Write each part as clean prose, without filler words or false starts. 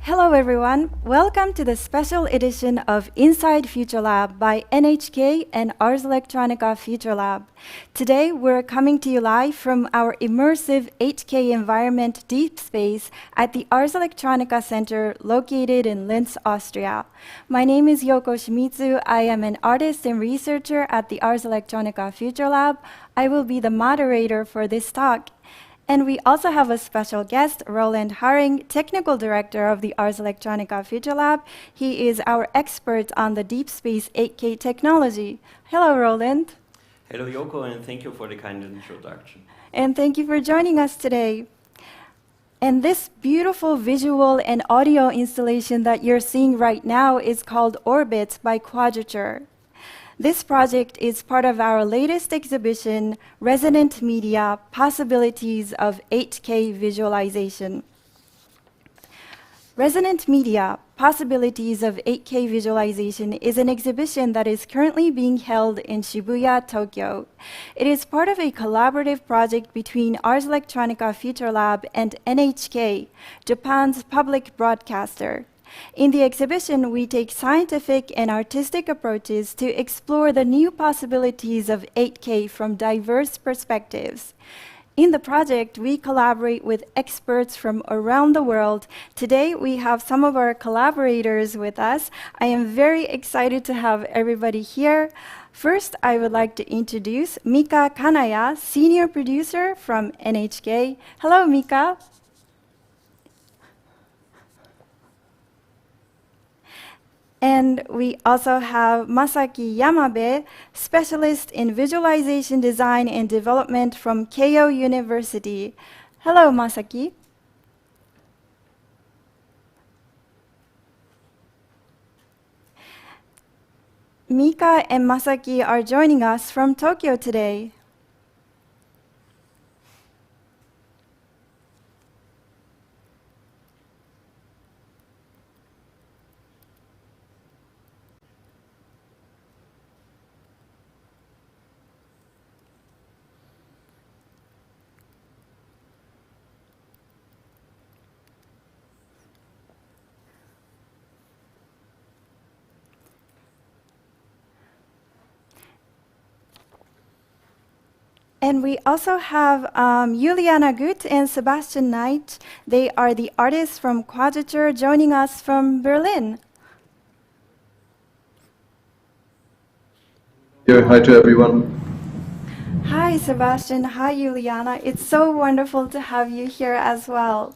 Hello everyone, welcome to the special edition of Inside Future Lab by NHK and Ars Electronica Future Lab. Today we're coming to you live from our immersive 8K environment Deep Space at the Ars Electronica Center located in Linz, Austria. My name is Yoko Shimizu. I am an artist and researcher at the Ars Electronica Future Lab. I will be the moderator for this talk. And we also have a special guest, Roland Haring, Technical Director of the Ars Electronica Future Lab. He is our expert on the Deep Space 8K technology. Hello, Roland. Hello, Yoko, and thank you for the kind introduction. And thank you for joining us today. And this beautiful visual and audio installation that you're seeing right now is called Orbit by Quadrature. This project is part of our latest exhibition, Resonant Media: Possibilities of 8K Visualization. Resonant Media: Possibilities of 8K Visualization is an exhibition that is currently being held in Shibuya, Tokyo. It is part of a collaborative project between Ars Electronica Future Lab and NHK, Japan's public broadcaster. In the exhibition, we take scientific and artistic approaches to explore the new possibilities of 8K from diverse perspectives. In the project, we collaborate with experts from around the world. Today, we have some of our collaborators with us. I am very excited to have everybody here. First, I would like to introduce Mika Kanaya, senior producer from NHK. Hello, Mika. And we also have Masaki Yamabe, specialist in visualization design and development from Keio University. Hello, Masaki. Mika and Masaki are joining us from Tokyo today. And we also have Juliana Gut and Sebastian Knight. They are the artists from Quadrature joining us from Berlin. Yeah, hi to everyone. Hi, Sebastian. Hi, Juliana. It's so wonderful to have you here as well.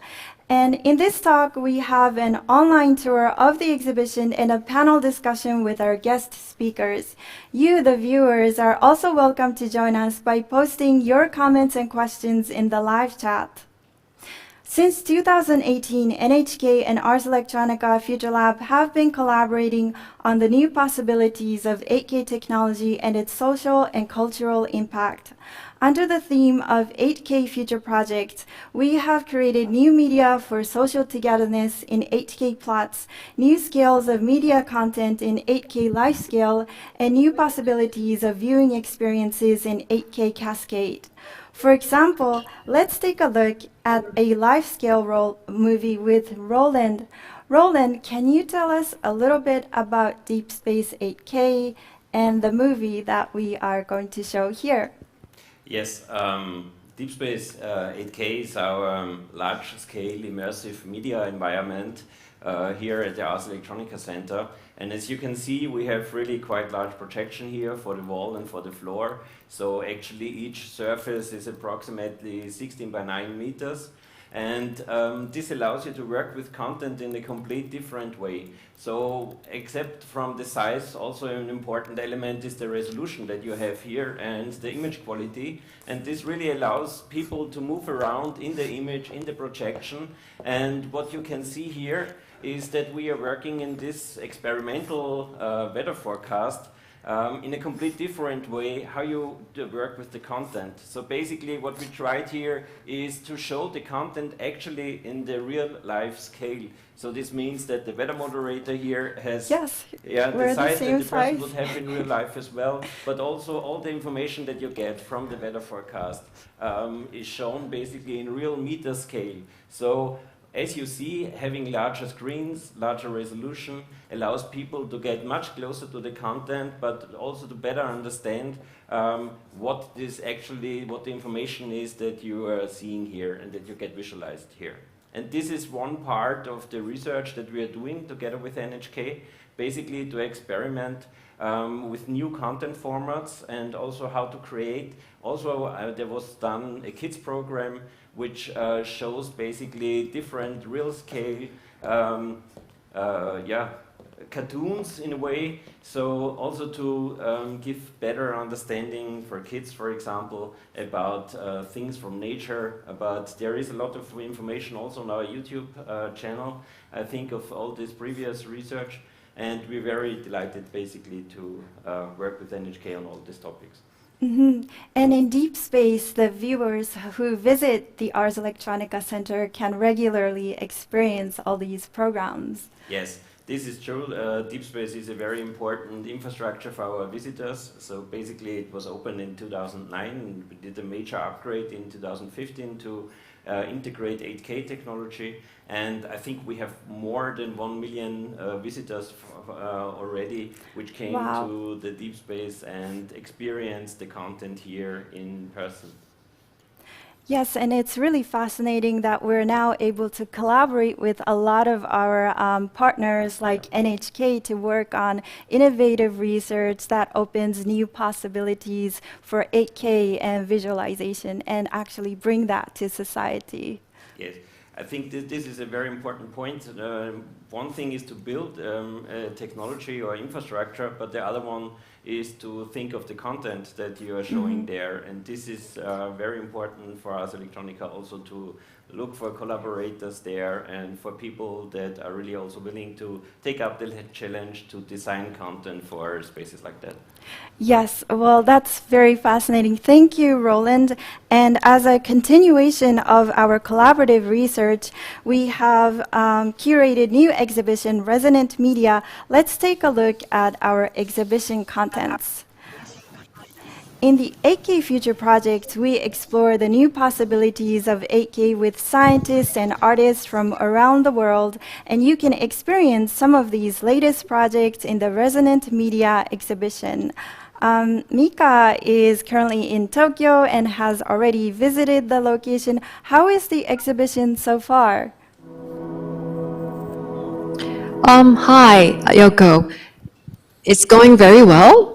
And in this talk, we have an online tour of the exhibition and a panel discussion with our guest speakers. You, the viewers, are also welcome to join us by posting your comments and questions in the live chat. Since 2018, NHK and Ars Electronica Future Lab have been collaborating on the new possibilities of 8K technology and its social and cultural impact. Under the theme of 8K Future Project, we have created new media for social togetherness in 8K plots, new scales of media content in 8K life scale, and new possibilities of viewing experiences in 8K cascade. For example, let's take a look at a life-scale movie with Roland. Roland, can you tell us a little bit about Deep Space 8K and the movie that we are going to show here? Yes, Deep Space 8K is our large-scale immersive media environment here at the Ars Electronica Center. And as you can see, we have really quite large projection here for the wall and for the floor. So actually each surface is approximately 16 by 9 meters. And this allows you to work with content in a complete different way. So except from the size, also an important element is the resolution that you have here and the image quality. And this really allows people to move around in the image, in the projection. And what you can see here is that we are working in this experimental weather forecast in a complete different way how you work with the content. So basically what we tried here is to show the content actually in the real life scale. So this means that the weather moderator here has the size that the person would have in real life as well, but also all the information that you get from the weather forecast is shown basically in real meter scale. So as you see, having larger screens, larger resolution allows people to get much closer to the content, but also to better understand what the information is that you are seeing here and that you get visualized here. And this is one part of the research that we are doing together with NHK, basically to experiment with new content formats and also how to create. Also, there was done a kids program which shows basically different real scale cartoons in a way, so also to give better understanding for kids, for example, about things from nature. But there is a lot of information also on our YouTube channel, I think, of all this previous research, and we're very delighted basically to work with NHK on all these topics. Mm-hmm. And in Deep Space, the viewers who visit the Ars Electronica Center can regularly experience all these programs. Yes. This is true. Deep Space is a very important infrastructure for our visitors. So basically it was opened in 2009 and we did a major upgrade in 2015 to integrate 8K technology. And I think we have more than 1 million visitors already, which came to the Deep Space and experienced the content here in person. Yes, and it's really fascinating that we're now able to collaborate with a lot of our partners like NHK to work on innovative research that opens new possibilities for 8K and visualization and actually bring that to society. Yes. I think this is a very important point. One thing is to build a technology or infrastructure, but the other one is to think of the content that you are showing there. And this is very important for Ars Electronica also to look for collaborators there and for people that are really also willing to take up the challenge to design content for spaces like that. Yes, well, that's very fascinating. Thank you, Roland. And as a continuation of our collaborative research, we have curated new exhibition, Resonant Media. Let's take a look at our exhibition contents. In the 8K Future Project, we explore the new possibilities of 8K with scientists and artists from around the world, and you can experience some of these latest projects in the Resonant Media exhibition. Mika is currently in Tokyo and has already visited the location. How is the exhibition so far? Hi, Yoko. It's going very well.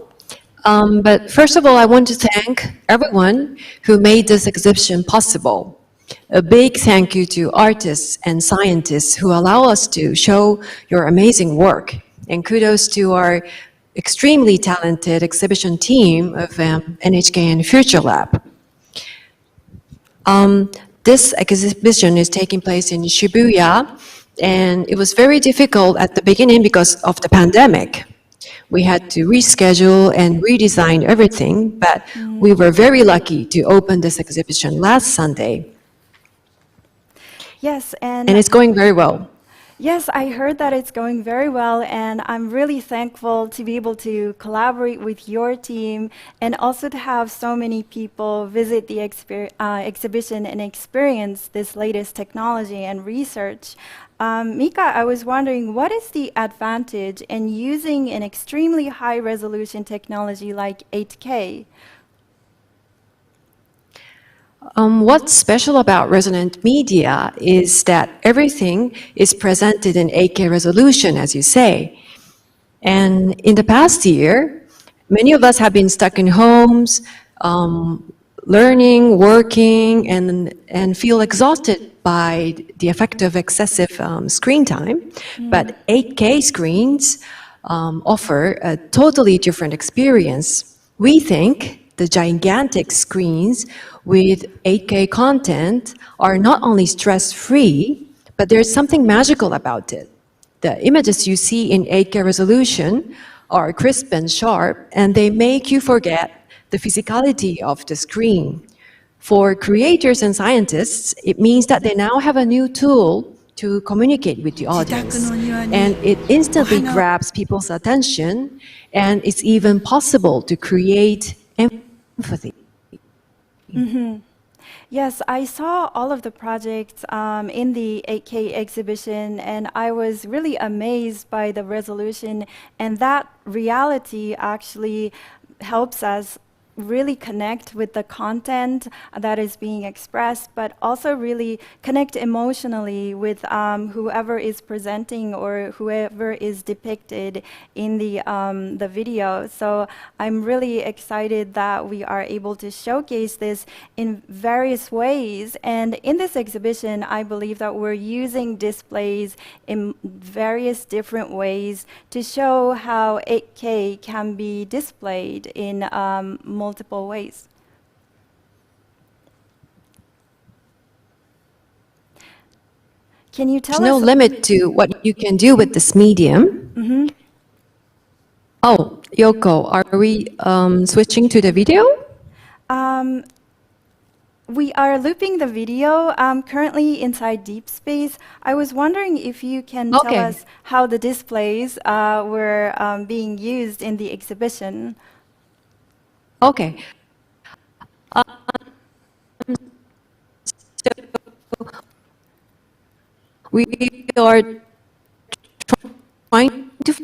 But first of all, I want to thank everyone who made this exhibition possible. A big thank you to artists and scientists who allow us to show your amazing work. And kudos to our extremely talented exhibition team of NHK and Future Lab. This exhibition is taking place in Shibuya, and it was very difficult at the beginning because of the pandemic. We had to reschedule and redesign everything, but we were very lucky to open this exhibition last Sunday. Yes, and it's going very well. Yes, I heard that it's going very well, and I'm really thankful to be able to collaborate with your team and also to have so many people visit the exhibition and experience this latest technology and research. Mika, I was wondering, what is the advantage in using an extremely high-resolution technology like 8K? What's special about Resonant Media is that everything is presented in 8K resolution, as you say. And in the past year, many of us have been stuck in homes, learning, working, and feel exhausted by the effect of excessive screen time. But 8K screens offer a totally different experience. We think the gigantic screens with 8K content are not only stress-free, but there's something magical about it. The images you see in 8K resolution are crisp and sharp, and they make you forget the physicality of the screen. For creators and scientists, it means that they now have a new tool to communicate with the audience, and it instantly grabs people's attention, and it's even possible to create empathy. Yes, I saw all of the projects in the 8K exhibition, and I was really amazed by the resolution. And that reality actually helps us really connect with the content that is being expressed, but also really connect emotionally with whoever is presenting or whoever is depicted in the video. So I'm really excited that we are able to showcase this in various ways. And in this exhibition, I believe that we're using displays in various different ways to show how 8K can be displayed in multiple ways. Can you tell There's no us? limit to what you can do with this medium. Oh, Yoko, are we switching to the video? We are looping the video currently inside Deep Space. I was wondering if you can tell Okay. us how the displays were being used in the exhibition. Okay. We are trying to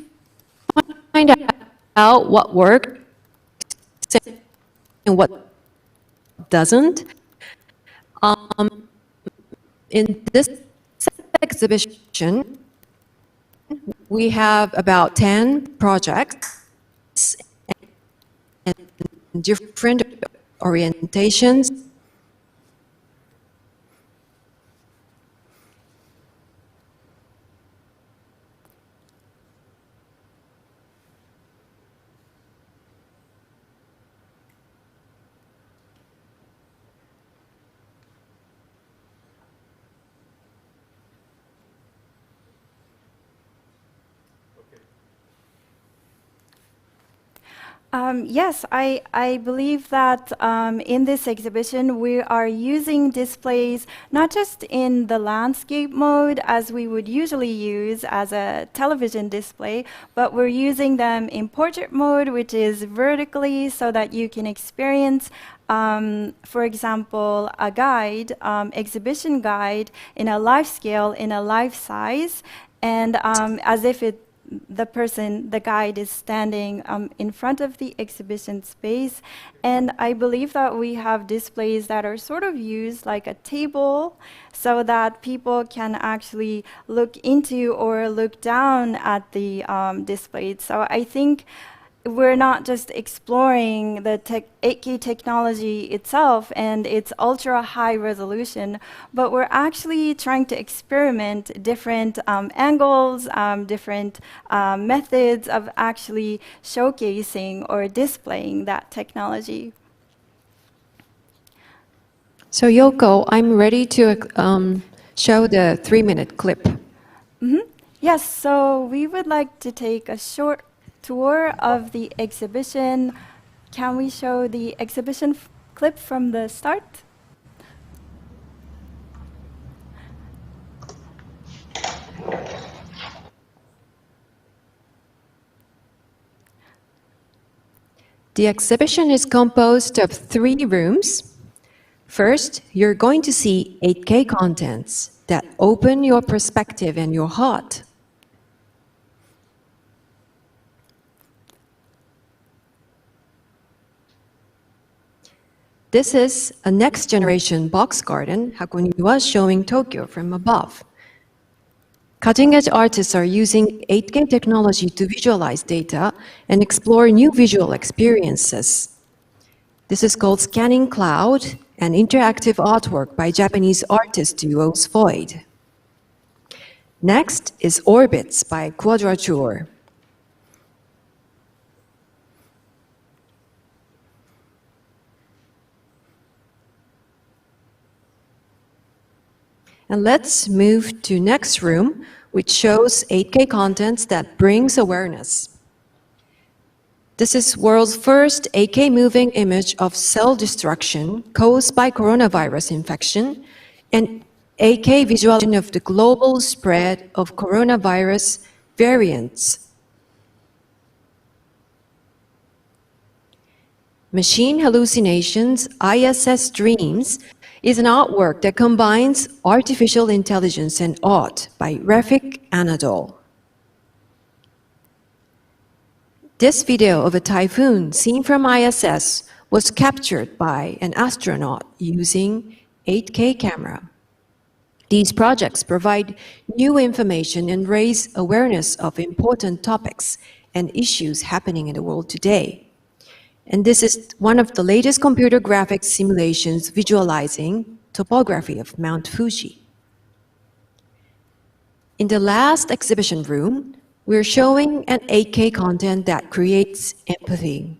find out what works and what doesn't. In this exhibition, we have about 10 projects and different orientations. Yes, I believe that in this exhibition we are using displays not just in the landscape mode as we would usually use as a television display, but we're using them in portrait mode, which is vertically so that you can experience, for example, a guide, exhibition guide in a life scale, in a life size, and as if the guide is standing in front of the exhibition space. And I believe that we have displays that are sort of used like a table so that people can actually look into or look down at the displays. So I think we're not just exploring the 8K technology itself and its ultra high resolution, but we're actually trying to experiment different angles, different methods of actually showcasing or displaying that technology. So Yoko, I'm ready to show the 3-minute clip. Yes, so we would like to take a short tour of the exhibition. Can we show the exhibition clip from the start? The exhibition is composed of 3 rooms. First, you're going to see 8K contents that open your perspective and your heart. This is a next-generation box garden, Hakoniwa, showing Tokyo from above. Cutting-edge artists are using 8K technology to visualize data and explore new visual experiences. This is called Scanning Cloud, an interactive artwork by Japanese artist duo Void. Next is Orbits by Quadrature. And let's move to next room, which shows 8K contents that brings awareness. This is world's first 8K moving image of cell destruction caused by coronavirus infection and 8K visualization of the global spread of coronavirus variants. Machine Hallucinations ISS Dreams is an artwork that combines artificial intelligence and art by Refik Anadol. This video of a typhoon seen from ISS was captured by an astronaut using 8K camera. These projects provide new information and raise awareness of important topics and issues happening in the world today. And this is one of the latest computer graphics simulations visualizing topography of Mount Fuji. In the last exhibition room, we're showing an 8K content that creates empathy.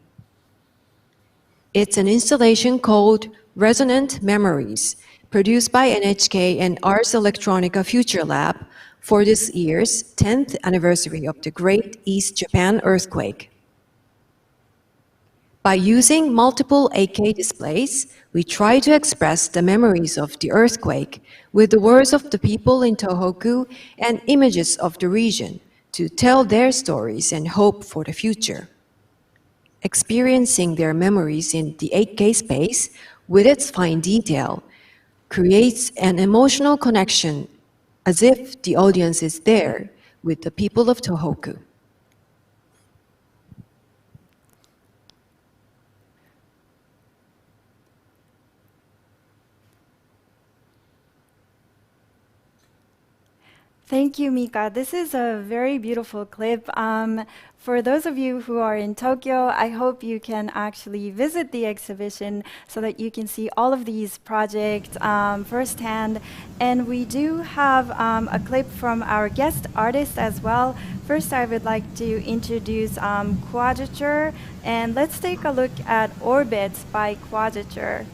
It's an installation called Resonant Memories, produced by NHK and Ars Electronica Future Lab for this year's 10th anniversary of the Great East Japan earthquake. By using multiple 8K displays, we try to express the memories of the earthquake with the words of the people in Tohoku and images of the region to tell their stories and hope for the future. Experiencing their memories in the 8K space with its fine detail creates an emotional connection as if the audience is there with the people of Tohoku. Thank you, Mika. This is a very beautiful clip. For those of you who are in Tokyo, I hope you can actually visit the exhibition so that you can see all of these projects firsthand. And we do have a clip from our guest artist as well. First, I would like to introduce Quadrature, and let's take a look at Orbits by Quadrature.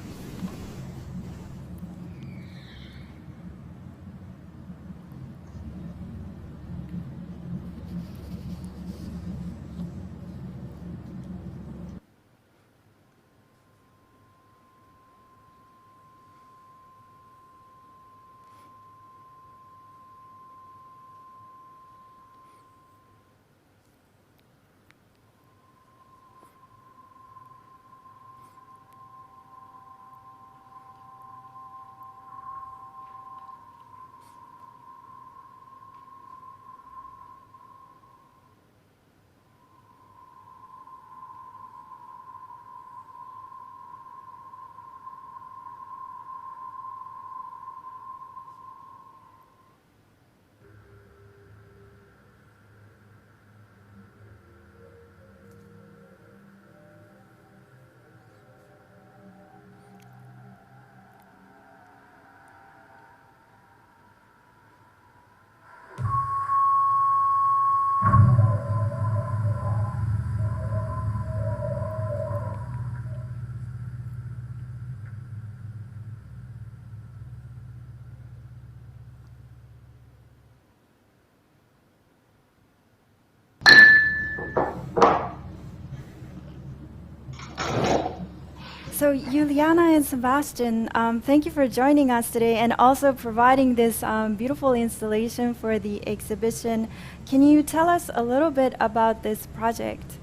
So Juliana and Sebastian, thank you for joining us today and also providing this beautiful installation for the exhibition. Can you tell us a little bit about this project?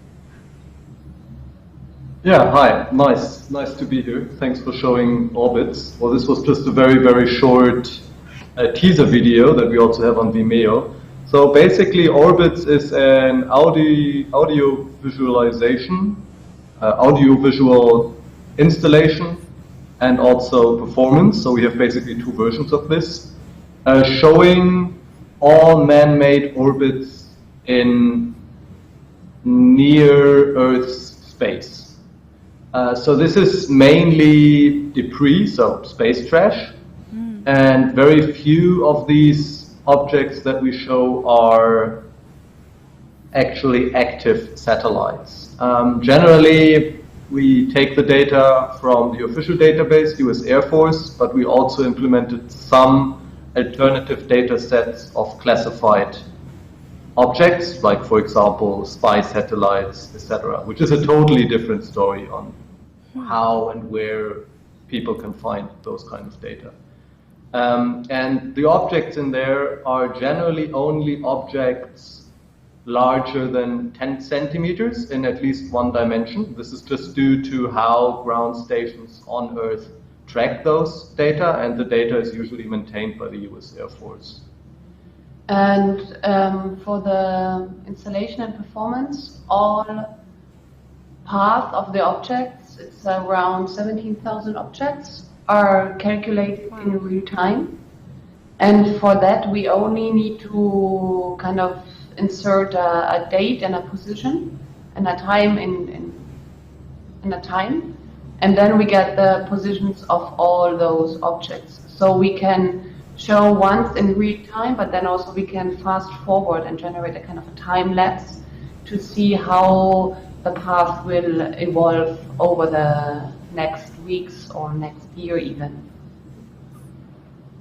Yeah, hi, nice to be here. Thanks for showing Orbits. Well, this was just a very short teaser video that we also have on Vimeo. So basically Orbits is an audio visualization, audio-visual installation and also performance. So we have basically two versions of this, showing all man-made orbits in near Earth's space. So this is mainly debris, so space trash, and very few of these objects that we show are actually active satellites. Generally, we take the data from the official database, US Air Force, but we also implemented some alternative data sets of classified objects, like, for example, spy satellites, etc., which is a totally different story on how and where people can find those kind of data. And the objects in there are generally only objects larger than 10 centimeters in at least one dimension. This is just due to how ground stations on Earth track those data, and the data is usually maintained by the US Air Force. And for the installation and performance, all paths of the objects, it's around 17,000 objects, are calculated in real time. And for that, we only need to kind of insert a date and a position and a time in a time. And then we get the positions of all those objects. So we can show once in real time, but then also we can fast forward and generate a kind of a time lapse to see how the path will evolve over the next weeks or next year even.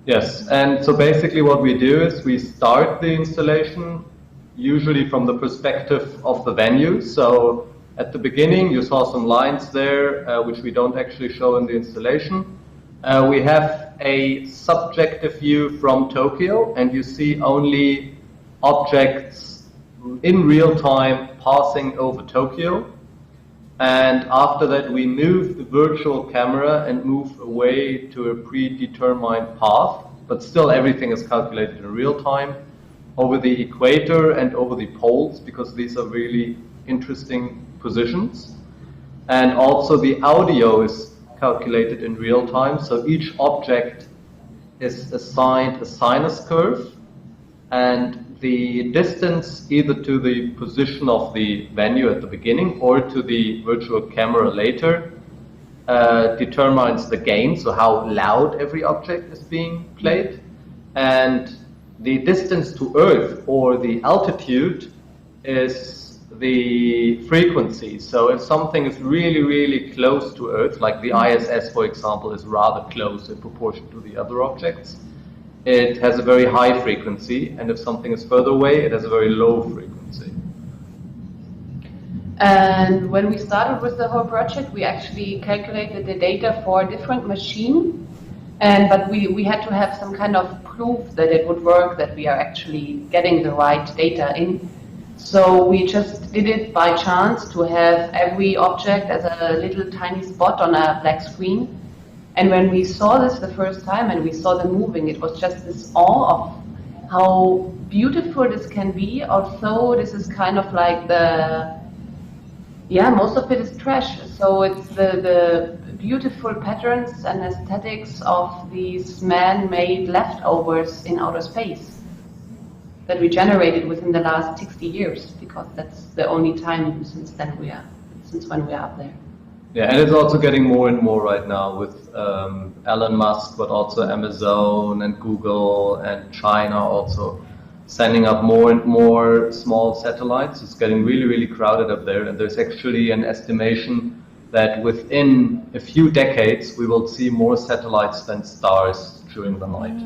Yes, and so basically what we do is we start the installation usually from the perspective of the venue. So at the beginning you saw some lines there which we don't actually show in the installation. We have a subjective view from Tokyo, and you see only objects in real time passing over Tokyo. And after that we move the virtual camera and move away to a predetermined path, but still everything is calculated in real time over the equator and over the poles, because these are really interesting positions. And also the audio is calculated in real time, so each object is assigned a sinus curve, and the distance either to the position of the venue at the beginning or to the virtual camera later determines the gain, so how loud every object is being played. And the distance to Earth, or the altitude, is the frequency. So if something is really, really close to Earth, like the ISS, for example, is rather close in proportion to the other objects, it has a very high frequency, and if something is further away, it has a very low frequency. And when we started with the whole project, we actually calculated the data for a different machine, but we had to have some kind of proof that it would work, that we are actually getting the right data in. So we just did it by chance to have every object as a little tiny spot on a black screen. And when we saw this the first time and we saw them moving, it was just this awe of how beautiful this can be, although this is kind of like most of it is trash. So it's the beautiful patterns and aesthetics of these man-made leftovers in outer space that we generated within the last 60 years, because that's the only time since when we are up there. Yeah, and it's also getting more and more right now with Elon Musk, but also Amazon and Google and China also sending up more and more small satellites. It's getting really, really crowded up there, and there's actually an estimation that within a few decades we will see more satellites than stars during the night.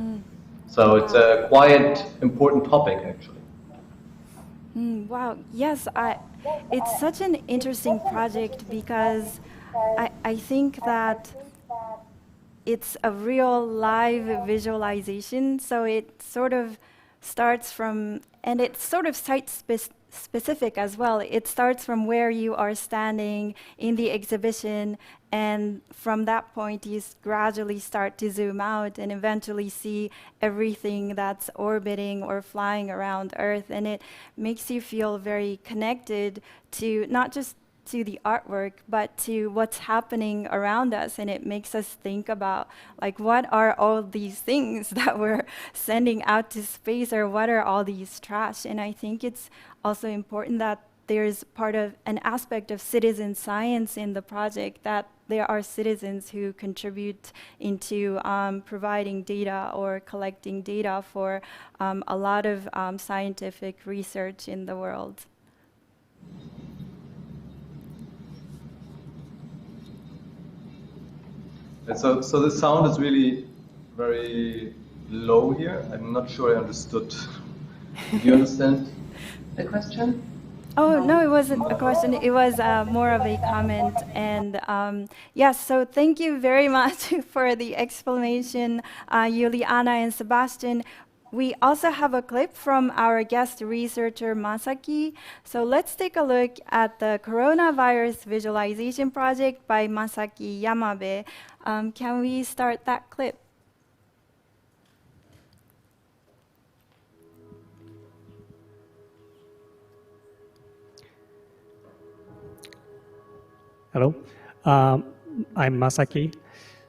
So it's a quite important topic, actually. Wow, yes, it's such an interesting project, because I think that it's a real live visualization. So it sort of starts from, and it's sort of site-specific as well. It starts from where you are standing in the exhibition, and from that point you gradually start to zoom out and eventually see everything that's orbiting or flying around Earth. And it makes you feel very connected to not just to the artwork, but to what's happening around us. And it makes us think about, like, what are all these things that we're sending out to space, or what are all these trash? And I think it's also important that there's part of an aspect of citizen science in the project, that there are citizens who contribute into providing data or collecting data for a lot of scientific research in the world. So the sound is really very low here. I'm not sure I understood. Did you understand The question? Oh, no, it wasn't a question. It was more of a comment. And yes, so thank you very much for the explanation, Juliana and Sebastian. We also have a clip from our guest researcher Masaki. So let's take a look at the coronavirus visualization project by Masaki Yamabe. Can we start that clip? Hello, I'm Masaki.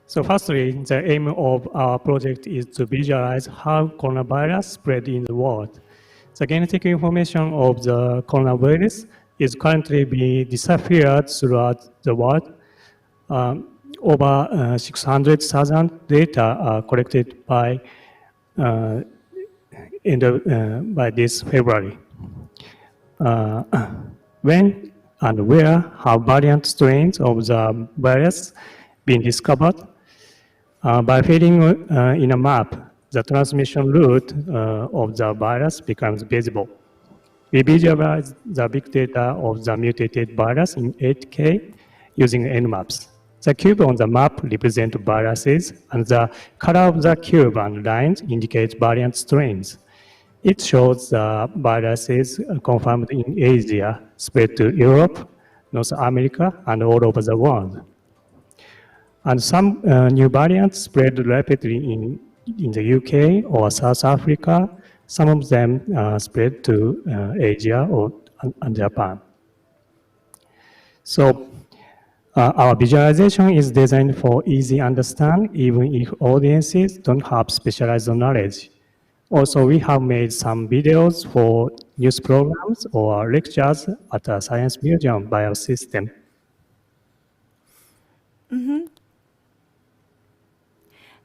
So firstly, the aim of our project is to visualize how coronavirus spread in the world. The genetic information of the coronavirus is currently being disappeared throughout the world. Over 600,000 data are collected by this February. When and where have variant strains of the virus been discovered? By filling in a map, the transmission route of the virus becomes visible. We visualize the big data of the mutated virus in 8K using Nmaps. The cube on the map represents viruses, and the color of the cube and lines indicate variant strains. It shows the viruses confirmed in Asia, spread to Europe, North America, and all over the world. And some new variants spread rapidly in the UK or South Africa. Some of them spread to Asia and Japan. So our visualization is designed for easy understand, even if audiences don't have specialized knowledge. Also, we have made some videos for news programs or lectures at a science museum biosystem.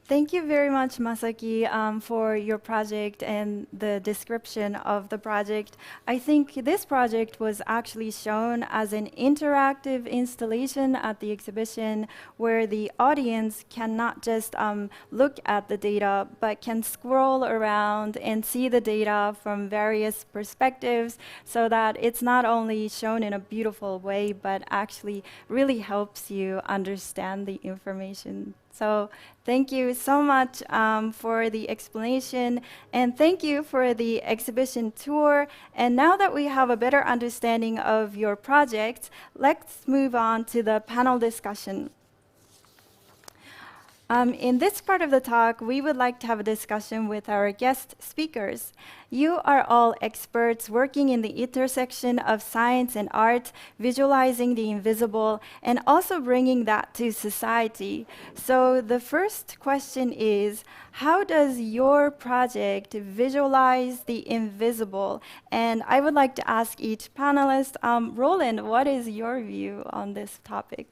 Thank you very much, Masaki, for your project and the description of the project. I think this project was actually shown as an interactive installation at the exhibition where the audience can not just look at the data, but can scroll around and see the data from various perspectives so that it's not only shown in a beautiful way, but actually really helps you understand the information. So thank you so much for the explanation, and thank you for the exhibition tour. And now that we have a better understanding of your project, let's move on to the panel discussion. In this part of the talk, we would like to have a discussion with our guest speakers. You are all experts working in the intersection of science and art, visualizing the invisible, and also bringing that to society. So the first question is, how does your project visualize the invisible? And I would like to ask each panelist, Roland, what is your view on this topic?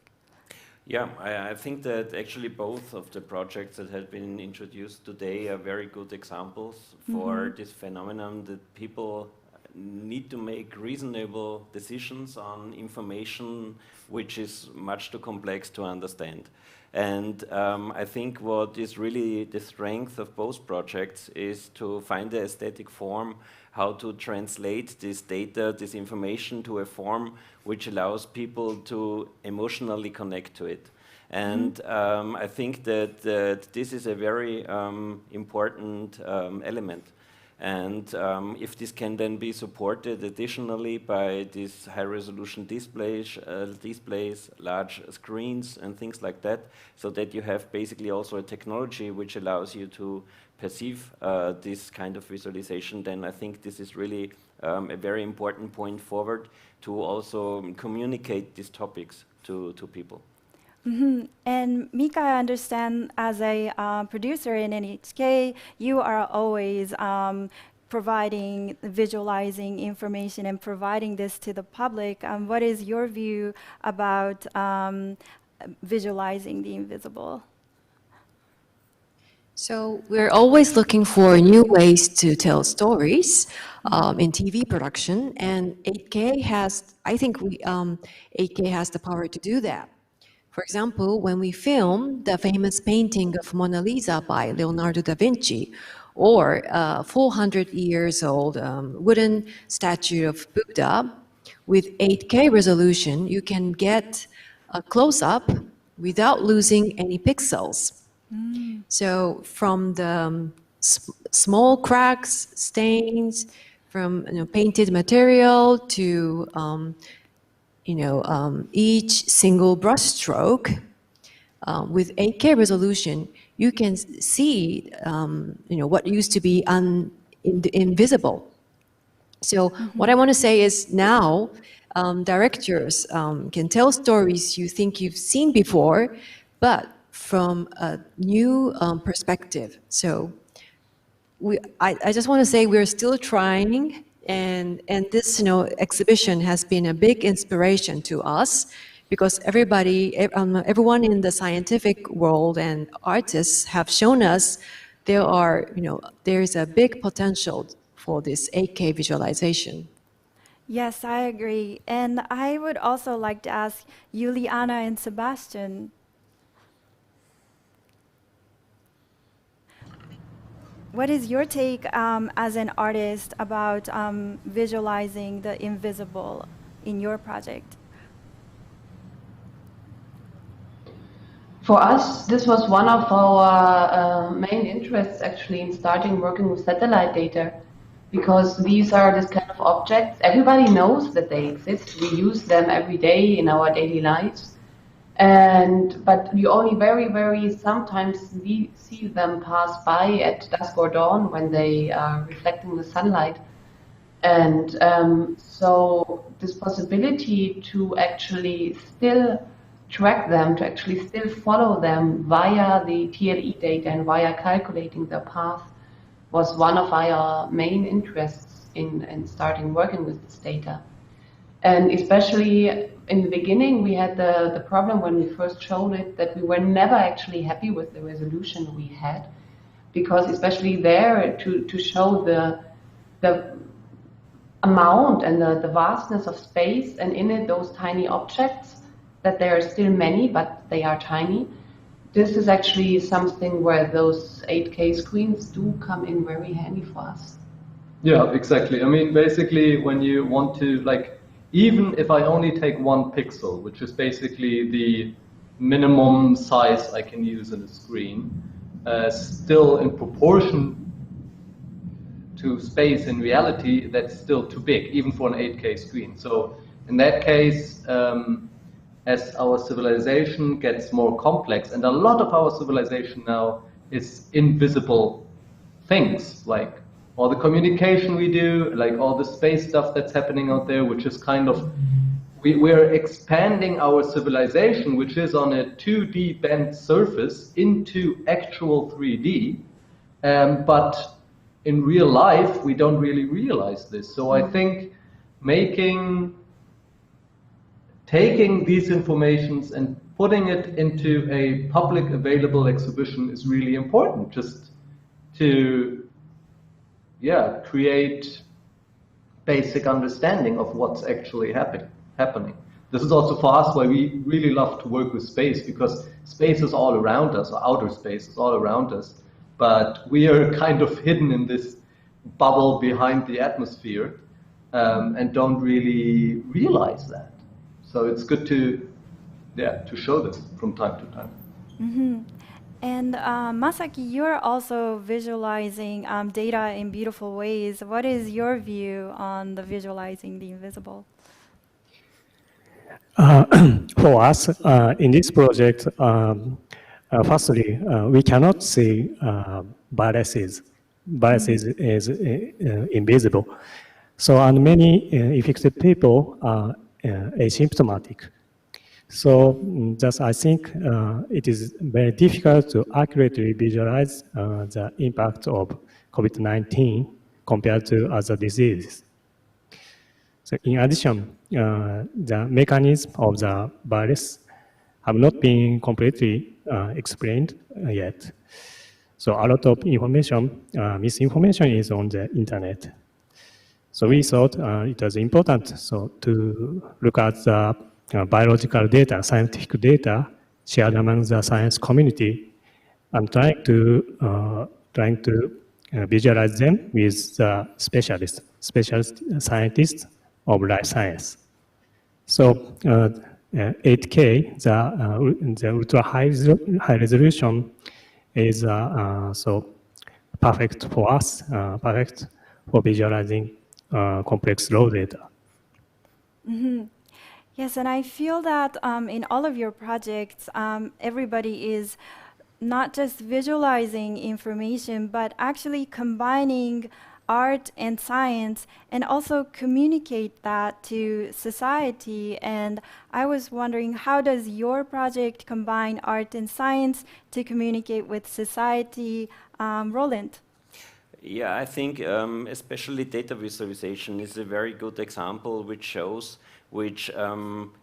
Yeah, I think that actually both of the projects that have been introduced today are very good examples for this phenomenon that people need to make reasonable decisions on information which is much too complex to understand. And I think what is really the strength of both projects is to find the aesthetic form, how to translate this data, this information to a form which allows people to emotionally connect to it. And I think that this is a very important element. And if this can then be supported additionally by these high-resolution displays, large screens, and things like that, so that you have basically also a technology which allows you to perceive this kind of visualization, then I think this is really a very important point forward to also communicate these topics to people. And Mika, I understand as a producer in NHK, you are always providing, visualizing information and providing this to the public. What is your view about visualizing the invisible? So we're always looking for new ways to tell stories in TV production, and 8K has, I think 8K has the power to do that. For example, when we film the famous painting of Mona Lisa by Leonardo da Vinci, or a 400 years old wooden statue of Buddha, with 8K resolution, you can get a close-up without losing any pixels. So from the small cracks, stains from painted material to each single brush stroke. With 8K resolution, you can see what used to be invisible. So what I want to say is now directors can tell stories you think you've seen before, but from a new perspective. So I just want to say we're still trying, and this exhibition has been a big inspiration to us, because everyone in the scientific world and artists have shown us there's a big potential for this 8K visualization. Yes, I agree. And I would also like to ask Juliana and Sebastian. What is your take as an artist about visualizing the invisible in your project? For us, this was one of our main interests actually in starting working with satellite data, because these are this kind of objects. Everybody knows that they exist. We use them every day in our daily lives. But we only very sometimes see them pass by at dusk or dawn when they are reflecting the sunlight. And so this possibility to actually still track them, to actually still follow them via the TLE data and via calculating their path, was one of our main interests in starting working with this data. And especially in the beginning, we had the problem when we first showed it that we were never actually happy with the resolution we had, because especially there to show the amount and the vastness of space, and in it those tiny objects, that there are still many, but they are tiny. This is actually something where those 8K screens do come in very handy for us. Yeah, exactly. I mean, basically, when you want to, like, even if I only take 1 pixel, which is basically the minimum size I can use in a screen, still in proportion to space in reality, that's still too big, even for an 8K screen. So in that case, as our civilization gets more complex, and a lot of our civilization now is invisible things, like all the communication we do, like all the space stuff that's happening out there, which is kind of, we're expanding our civilization, which is on a 2D bent surface, into actual 3D, but in real life, we don't really realize this. So I think taking these informations and putting it into a public available exhibition is really important, just to create basic understanding of what's actually happening. This is also for us why we really love to work with space, because space is all around us, or outer space is all around us, but we are kind of hidden in this bubble behind the atmosphere, and don't really realize that. So it's good to show this from time to time. Mm-hmm. And Masaki, you're also visualizing data in beautiful ways. What is your view on the visualizing the invisible? For us, in this project, firstly, we cannot see biases. Biases is invisible. So, and many affected people are asymptomatic. So, just I think it is very difficult to accurately visualize the impact of COVID-19 compared to other diseases. So, in addition, the mechanism of the virus have not been completely explained yet. So, a lot of information, misinformation is on the internet. So we thought it was important to look at the biological data, scientific data shared among the science community, and trying to visualize them with the specialist scientists of life science. So 8K, the ultra high resolution is perfect for us, perfect for visualizing complex raw data. Yes, and I feel that in all of your projects, everybody is not just visualizing information, but actually combining art and science and also communicate that to society. And I was wondering, how does your project combine art and science to communicate with society? Roland? Yeah, I think especially data visualization is a very good example which shows which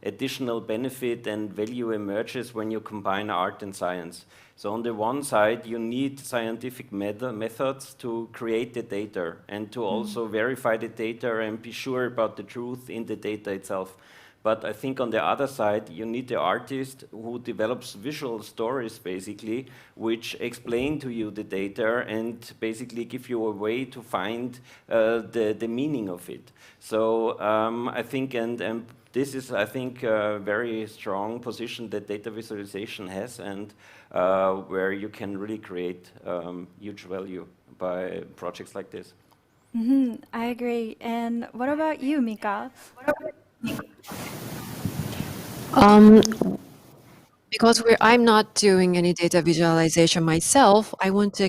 additional benefit and value emerges when you combine art and science. So on the one side, you need scientific methods to create the data and to also verify the data and be sure about the truth in the data itself. But I think on the other side, you need the artist who develops visual stories, basically, which explain to you the data and basically give you a way to find the meaning of it. So I think, and this is, I think, a very strong position that data visualization has, and where you can really create huge value by projects like this. I agree. And what about you, Mika? Because I'm not doing any data visualization myself, I want to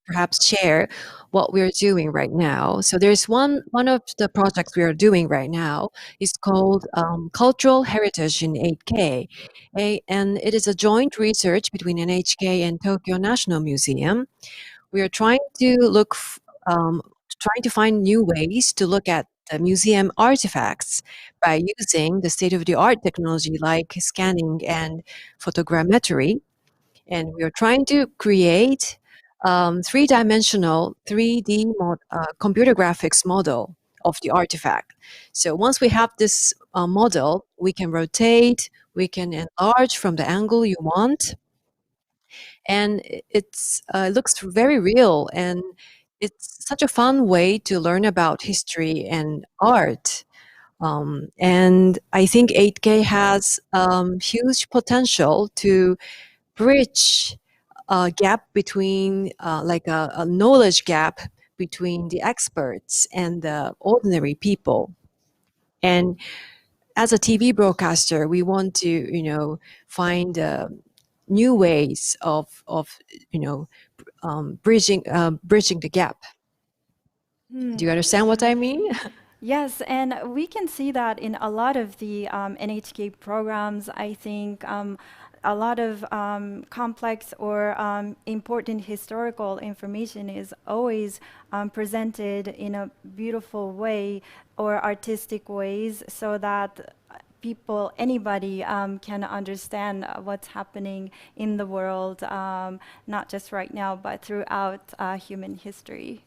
perhaps share what we're doing right now. So there's one of the projects we are doing right now is called Cultural Heritage in 8K. And it is a joint research between NHK and Tokyo National Museum. We are trying to trying to find new ways to look at the museum artifacts by using the state-of-the-art technology like scanning and photogrammetry. And we are trying to create three-dimensional 3D computer graphics model of the artifact. So once we have this model, we can rotate, we can enlarge from the angle you want, and it looks very real, and it's such a fun way to learn about history and art. And I think 8K has huge potential to bridge a gap between, like a knowledge gap between the experts and the ordinary people. And as a TV broadcaster, we want to, find new ways of bridging the gap. Do you understand what I mean? Yes, and we can see that in a lot of the NHK programs. I think a lot of complex or important historical information is always presented in a beautiful way or artistic ways so that people, anybody can understand what's happening in the world, not just right now, but throughout human history.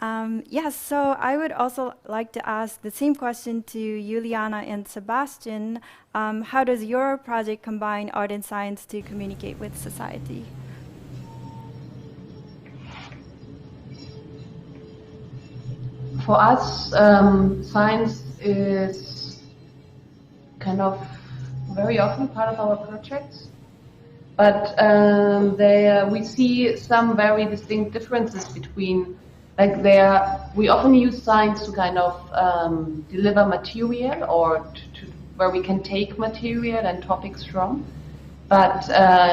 Yes, so I would also like to ask the same question to Juliana and Sebastian. How does your project combine art and science to communicate with society? For us, science is kind of very often part of our projects, but we see some very distinct differences between, we often use science to kind of deliver material or where we can take material and topics from, but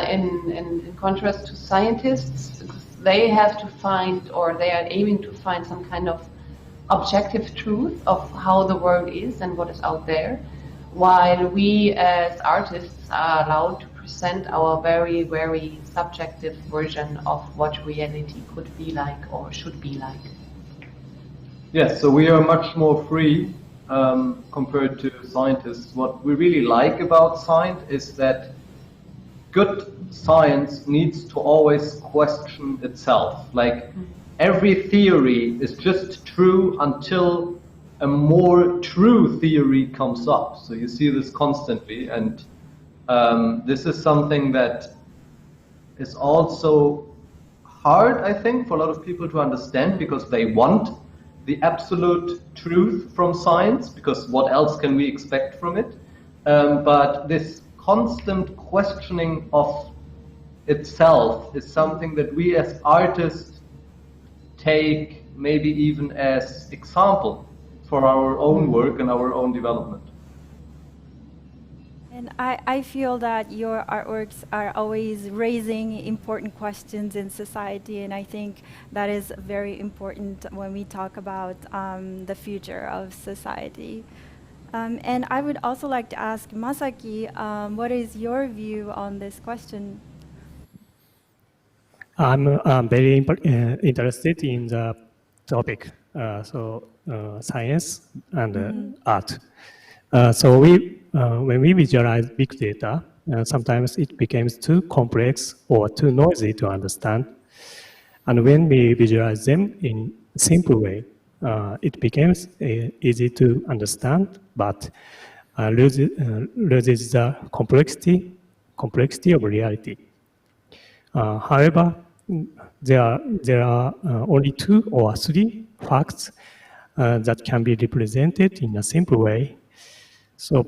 in contrast to scientists, they have to find, or they are aiming to find, some kind of objective truth of how the world is and what is out there, while we as artists are allowed to present our very, very subjective version of what reality could be like or should be like. Yes, so we are much more free compared to scientists. What we really like about science is that good science needs to always question itself. Like, every theory is just true until a more true theory comes up. So you see this constantly, and this is something that is also hard, I think, for a lot of people to understand, because they want the absolute truth from science, because what else can we expect from it? But this constant questioning of itself is something that we as artists take maybe even as example for our own work and our own development. And I feel that your artworks are always raising important questions in society, and I think that is very important when we talk about the future of society. And I would also like to ask Masaki, what is your view on this question? I'm very interested in the topic, science and art. So when we visualize big data, sometimes it becomes too complex or too noisy to understand. And when we visualize them in a simple way, it becomes easy to understand, but loses the complexity of reality. However, there are only 2 or 3 facts that can be represented in a simple way. So,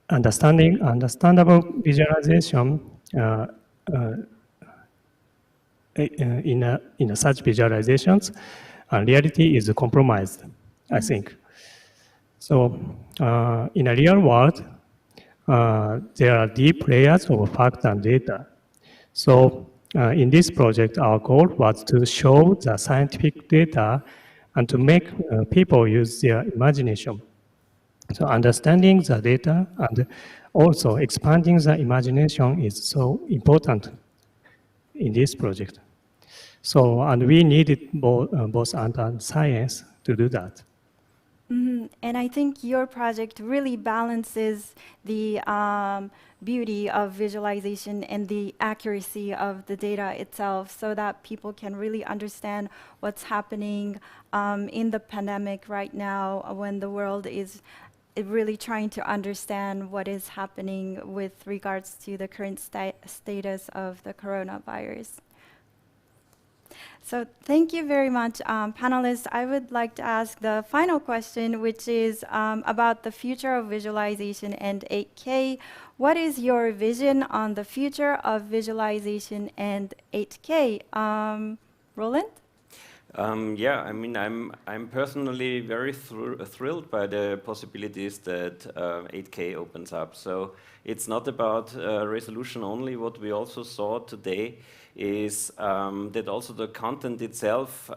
understandable visualization in such visualizations, reality is compromised, I think. So, in a real world, there are deep layers of fact and data. So, in this project, our goal was to show the scientific data and to make people use their imagination. So understanding the data and also expanding the imagination is so important in this project. So, and we needed both art and science to do that. And I think your project really balances the beauty of visualization and the accuracy of the data itself so that people can really understand what's happening in the pandemic right now when the world is really trying to understand what is happening with regards to the current status of the coronavirus. So thank you very much, panelists. I would like to ask the final question, which is about the future of visualization and 8K. What is your vision on the future of visualization and 8K? Roland? Yeah, I mean, I'm personally very thrilled by the possibilities that 8K opens up. So it's not about resolution only. What we also saw today is that also the content itself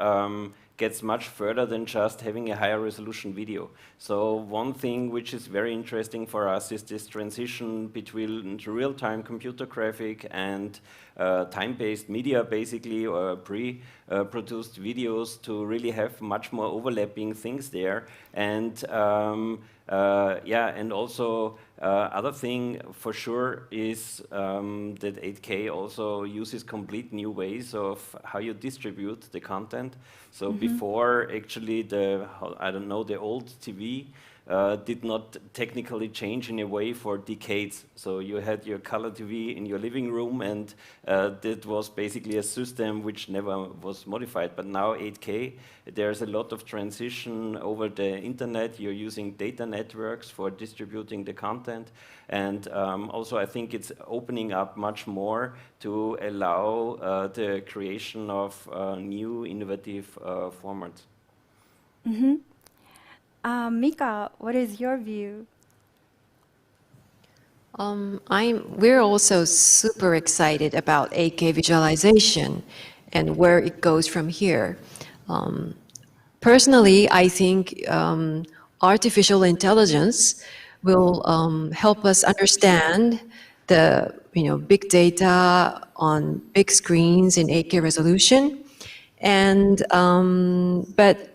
gets much further than just having a higher resolution video. So one thing which is very interesting for us is this transition between real-time computer graphic and time-based media, basically, or pre-produced videos, to really have much more overlapping things there. And yeah, and also other thing for sure is that 8K also uses complete new ways of how you distribute the content. So before, actually, the old TV did not technically change in a way for decades. So you had your color TV in your living room, and that was basically a system which never was modified. But now 8K, there's a lot of transition over the internet. You're using data networks for distributing the content. And also I think it's opening up much more to allow the creation of new innovative formats. Mika, what is your view? We're also super excited about 8K visualization and where it goes from here. Personally, I think artificial intelligence will help us understand the big data on big screens in 8K resolution, and but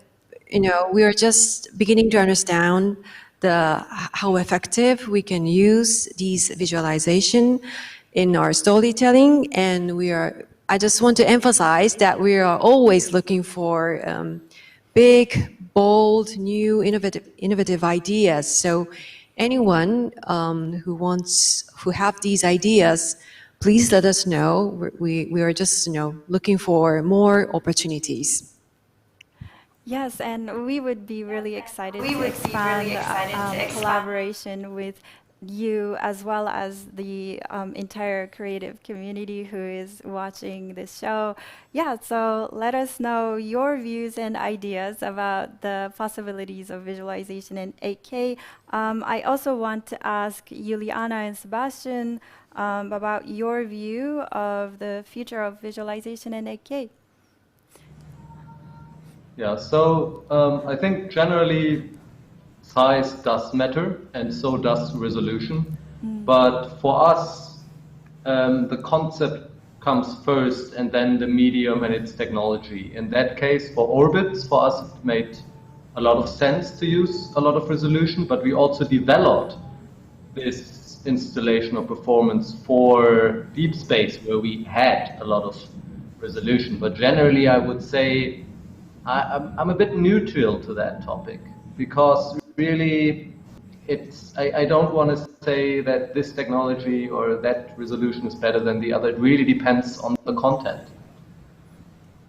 we are just beginning to understand how effective we can use these visualization in our storytelling, and I just want to emphasize that we are always looking for big, bold, new, innovative ideas. So anyone who have these ideas, please let us know. We are just looking for more opportunities. Yes, and we would be really excited to expand collaboration with you as well as the entire creative community who is watching this show. Yeah, so let us know your views and ideas about the possibilities of visualization in 8K. I also want to ask Juliana and Sebastian about your view of the future of visualization in 8K. Yeah, so I think generally size does matter, and so does resolution. But for us, the concept comes first, and then the medium and its technology. In that case, for orbits, for us, it made a lot of sense to use a lot of resolution, but we also developed this installation of performance for deep space, where we had a lot of resolution. But generally, I would say I'm a bit neutral to that topic, because really I don't want to say that this technology or that resolution is better than the other. It really depends on the content.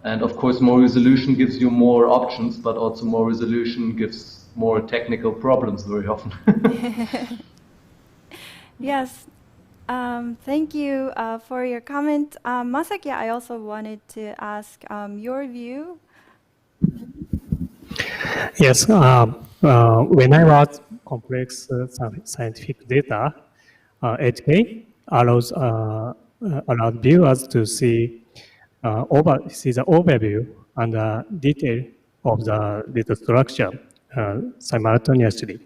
And of course, more resolution gives you more options, but also more resolution gives more technical problems very often. Yes. Thank you for your comment. Masaki, I also wanted to ask your view. Yes, when I was complex scientific data, 8K allowed viewers to see the overview and the detail of the data structure simultaneously.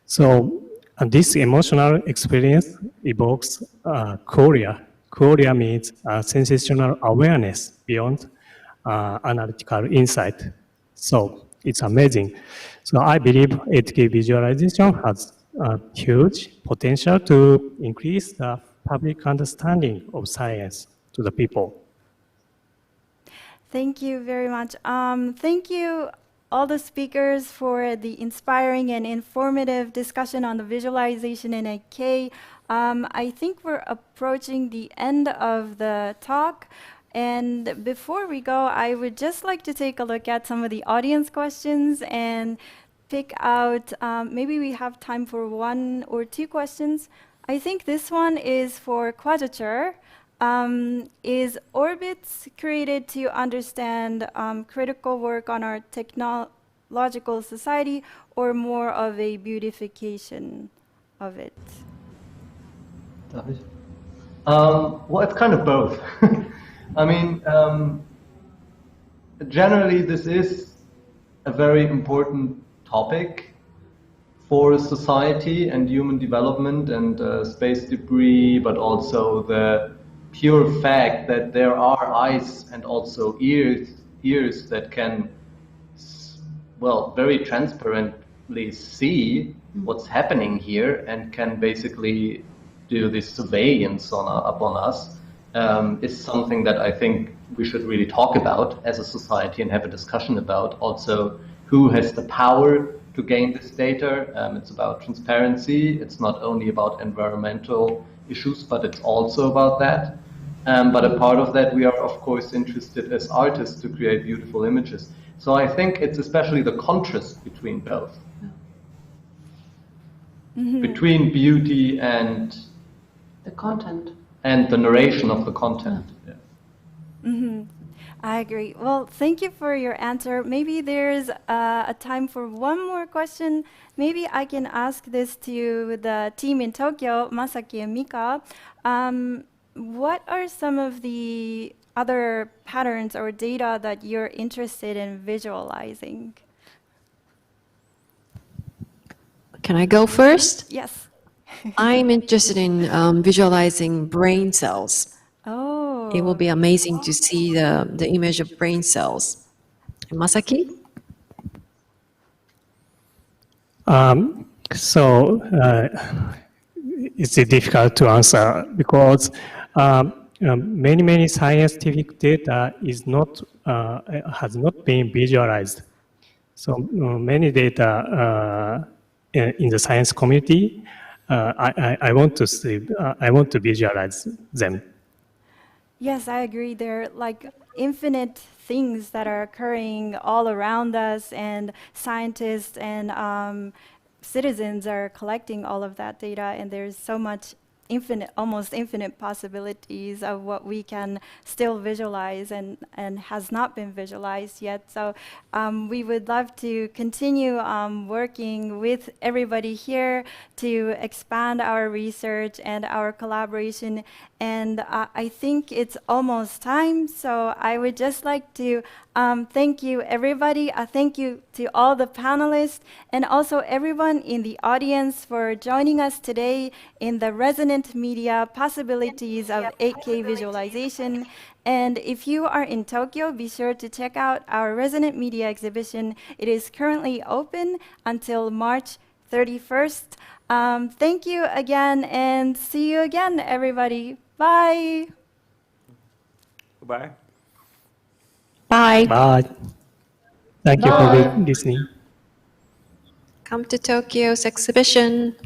So this emotional experience evokes qualia. Qualia means sensational awareness beyond analytical insight. So it's amazing. So I believe 8K visualization has huge potential to increase the public understanding of science to the people. Thank you very much. Thank you, all the speakers, for the inspiring and informative discussion on the visualization in 8K. I think we're approaching the end of the talk. And before we go, I would just like to take a look at some of the audience questions and pick out, maybe we have time for 1 or 2 questions. I think this one is for Quadrature. Is Orbits created to understand critical work on our technological society, or more of a beautification of it? Well, it's kind of both. I mean, generally, this is a very important topic for society and human development and space debris, but also the pure fact that there are eyes and also ears that can, well, very transparently see what's happening here and can basically do this surveillance upon us, is something that I think we should really talk about as a society and have a discussion about. Also, who has the power to gain this data? It's about transparency. It's not only about environmental issues, but it's also about that. But a part of that, we are of course interested as artists to create beautiful images. So I think it's especially the contrast between both. Between beauty and The content. and the narration of the content. Yeah. I agree. Well, thank you for your answer. Maybe there's a time for one more question. Maybe I can ask this to the team in Tokyo, Masaki and Mika. What are some of the other patterns or data that you're interested in visualizing? Can I go first? Yes. I'm interested in visualizing brain cells. Oh. It will be amazing to see the image of brain cells. Masaki? It's difficult to answer because many scientific data is not has not been visualized. So many data in the science community, I want to see. I want to visualize them. Yes, I agree. They're like infinite things that are occurring all around us, and scientists and citizens are collecting all of that data, and there's so much almost infinite possibilities of what we can still visualize and has not been visualized yet. So we would love to continue working with everybody here to expand our research and our collaboration. And I think it's almost time, so I would just like to thank you, everybody. Thank you to all the panelists and also everyone in the audience for joining us today in the Resonant Media Possibilities of 8K Visualization. And if you are in Tokyo, be sure to check out our Resonant Media exhibition. It is currently open until March 31st. Thank you again, and see you again, everybody. Bye. Goodbye. Bye. Bye. Thank you for listening. Come to Tokyo's exhibition.